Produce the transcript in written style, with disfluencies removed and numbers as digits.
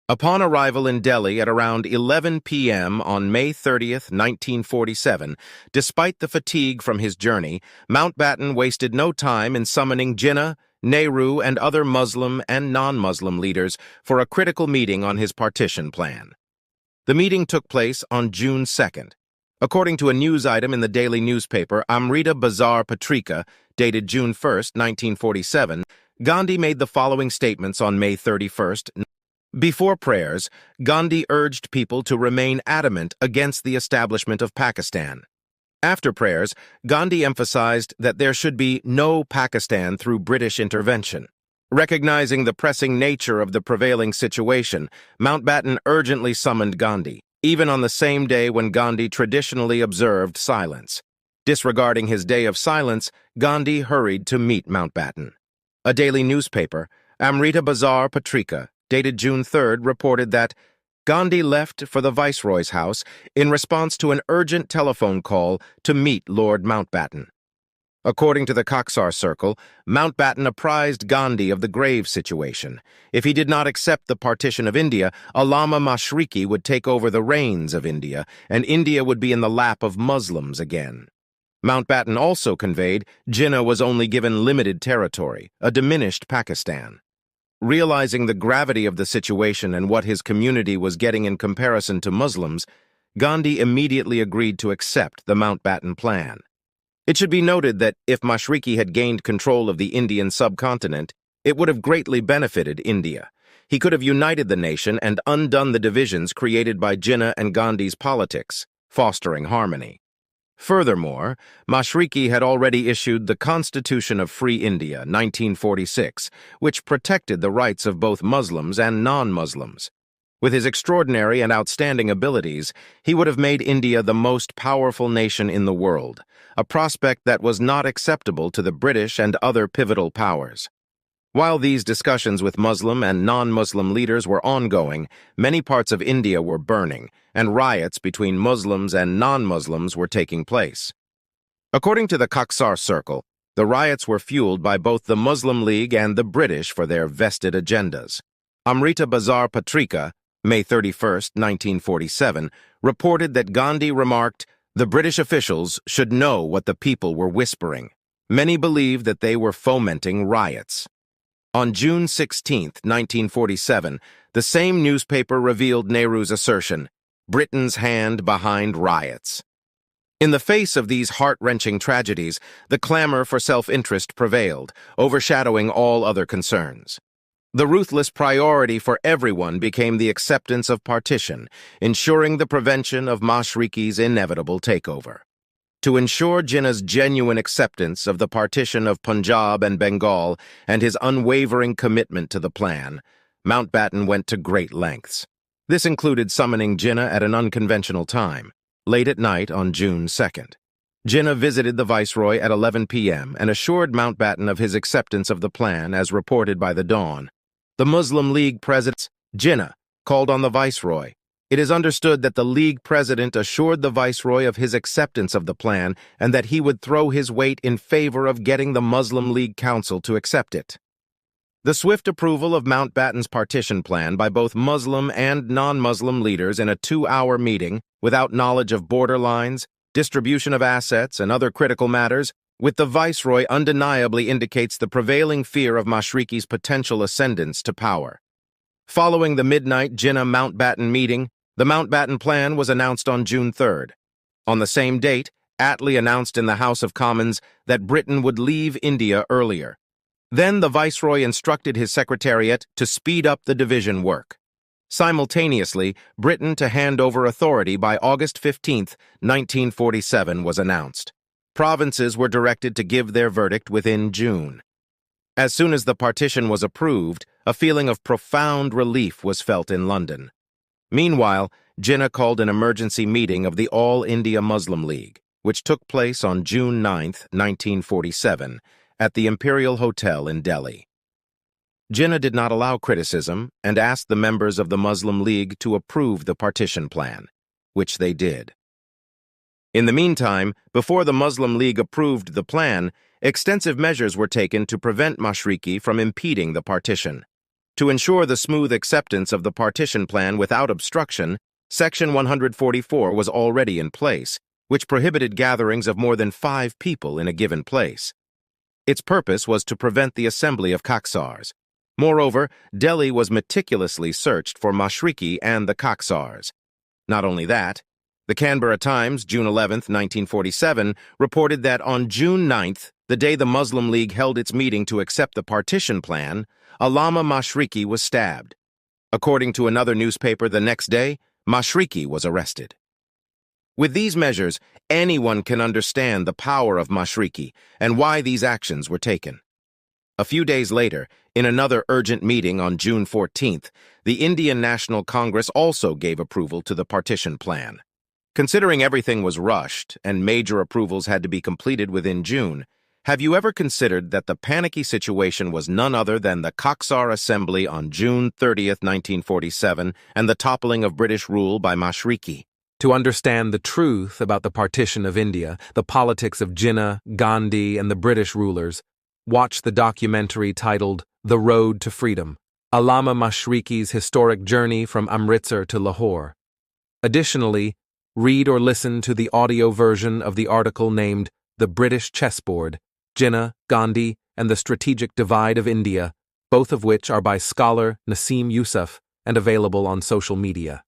Upon arrival in Delhi at around 11 p.m. on May 30th, 1947, despite the fatigue from his journey, Mountbatten wasted no time in summoning Jinnah, Nehru, and other Muslim and non-Muslim leaders for a critical meeting on his partition plan. The meeting took place on June 2nd. According to a news item in the daily newspaper Amritsar Patrika, dated June 1st, 1947, Gandhi made the following statements on May 31st. Before prayers, Gandhi urged people to remain adamant against the establishment of Pakistan. After prayers, Gandhi emphasized that there should be no Pakistan through British intervention. Recognizing the pressing nature of the prevailing situation, Mountbatten urgently summoned Gandhi, even on the same day when Gandhi traditionally observed silence. Disregarding his day of silence, Gandhi hurried to meet Mountbatten. A daily newspaper, Amritsar Patrika, dated June 3rd, reported that Gandhi left for the Viceroy's house in response to an urgent telephone call to meet Lord Mountbatten. According to the Takeover circle, Mountbatten apprised Gandhi of the grave situation. If he did not accept the partition of India, Allama Mashriqi would take over the reins of India, and India would be in the lap of Muslims again. Mountbatten also conveyed Jinnah was only given limited territory, a diminished Pakistan. Realizing the gravity of the situation and what his community was getting in comparison to Muslims, Gandhi immediately agreed to accept the Mountbatten plan. It should be noted that if Mashriqi had gained control of the Indian subcontinent, it would have greatly benefited India. He could have united the nation and undone the divisions created by Jinnah and Gandhi's politics, fostering harmony. Furthermore, Mashriqi had already issued the Constitution of Free India, 1946, which protected the rights of both Muslims and non-Muslims. With his extraordinary and outstanding abilities, he would have made India the most powerful nation in the world, a prospect that was not acceptable to the British and other pivotal powers. While these discussions with Muslim and non-Muslim leaders were ongoing, many parts of India were burning, and riots between Muslims and non-Muslims were taking place. According to the Takeover circle, the riots were fueled by both the Muslim League and the British for their vested agendas. Amritsar Patrika, May 31st, 1947, reported that Gandhi remarked, "The British officials should know what the people were whispering." Many believed that they were fomenting riots. On June 16, 1947, the same newspaper revealed Nehru's assertion, "Britain's hand behind riots." In the face of these heart-wrenching tragedies, the clamor for self-interest prevailed, overshadowing all other concerns. The ruthless priority for everyone became the acceptance of partition, ensuring the prevention of Mashriqi's inevitable takeover. To ensure Jinnah's genuine acceptance of the partition of Punjab and Bengal and his unwavering commitment to the plan, Mountbatten went to great lengths. This included summoning Jinnah at an unconventional time, late at night on June 2nd. Jinnah visited the Viceroy at 11 p.m. and assured Mountbatten of his acceptance of the plan as reported by the Dawn. The Muslim League President, Jinnah, called on the Viceroy. It is understood that the League President assured the Viceroy of his acceptance of the plan and that he would throw his weight in favor of getting the Muslim League Council to accept it. The swift approval of Mountbatten's partition plan by both Muslim and non-Muslim leaders in a 2-hour meeting, without knowledge of border lines, distribution of assets, and other critical matters, with the Viceroy undeniably indicates the prevailing fear of Mashriqi's potential ascendance to power. Following the midnight Jinnah-Mountbatten meeting, the Mountbatten plan was announced on June 3rd. On the same date, Attlee announced in the House of Commons that Britain would leave India earlier. Then the Viceroy instructed his secretariat to speed up the division work. Simultaneously, Britain to hand over authority by August 15, 1947 was announced. Provinces were directed to give their verdict within June. As soon as the partition was approved, a feeling of profound relief was felt in London. Meanwhile, Jinnah called an emergency meeting of the All India Muslim League, which took place on June 9, 1947, at the Imperial Hotel in Delhi. Jinnah did not allow criticism and asked the members of the Muslim League to approve the partition plan, which they did. In the meantime, before the Muslim League approved the plan, extensive measures were taken to prevent Mashriqi from impeding the partition. To ensure the smooth acceptance of the partition plan without obstruction, Section 144 was already in place, which prohibited gatherings of more than 5 people in a given place. Its purpose was to prevent the assembly of Khaksars. Moreover, Delhi was meticulously searched for Mashriqi and the Khaksars. Not only that, the Canberra Times, June 11, 1947, reported that on June 9th, the day the Muslim League held its meeting to accept the partition plan, Allama Mashriqi was stabbed. According to another newspaper the next day, Mashriqi was arrested. With these measures, anyone can understand the power of Mashriqi and why these actions were taken. A few days later, in another urgent meeting on June 14th, the Indian National Congress also gave approval to the partition plan. Considering everything was rushed and major approvals had to be completed within June, have you ever considered that the panicky situation was none other than the Khaksar Assembly on June 30th, 1947, and the toppling of British rule by Mashriqi? To understand the truth about the partition of India, the politics of Jinnah, Gandhi, and the British rulers, watch the documentary titled The Road to Freedom, Allama Mashriqi's historic journey from Amritsar to Lahore. Additionally, read or listen to the audio version of the article named The British Chessboard, Jinnah, Gandhi, and the Strategic Divide of India, both of which are by scholar Nasim Yousaf and available on social media.